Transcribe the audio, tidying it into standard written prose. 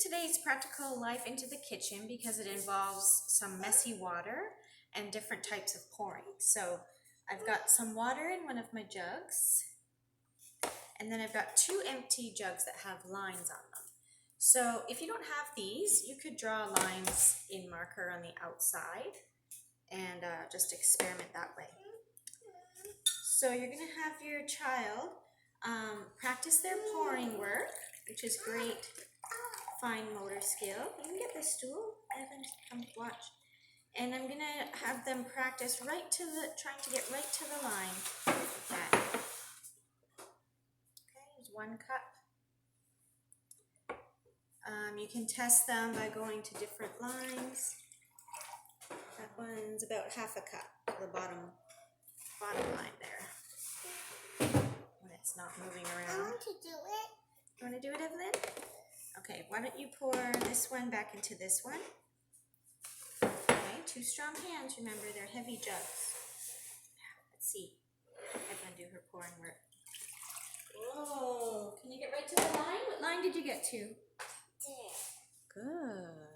today's practical life into the kitchen because it involves some messy water and different types of pouring. So I've got some water in one of my jugs, and then I've got two empty jugs that have lines on them. So if you don't have these, you could draw lines in marker on the outside and just experiment that way. So you're going to have your child practice their pouring work, which is great fine motor skill. You can get this stool, Evan, come watch. And I'm going to have them practice right to the, trying to get right to the line. Like that. Okay, there's 1 cup. You can test them by going to different lines. That one's about half a cup, the bottom line there. When it's not moving around. I want to do it. You want to do it, Evelyn? Okay, why don't you pour this one back into this one? Okay, 2 strong hands, remember, they're heavy jugs. Let's see. Evelyn do her pouring work. Whoa, can you get right to the line? What line did you get to? There. Good.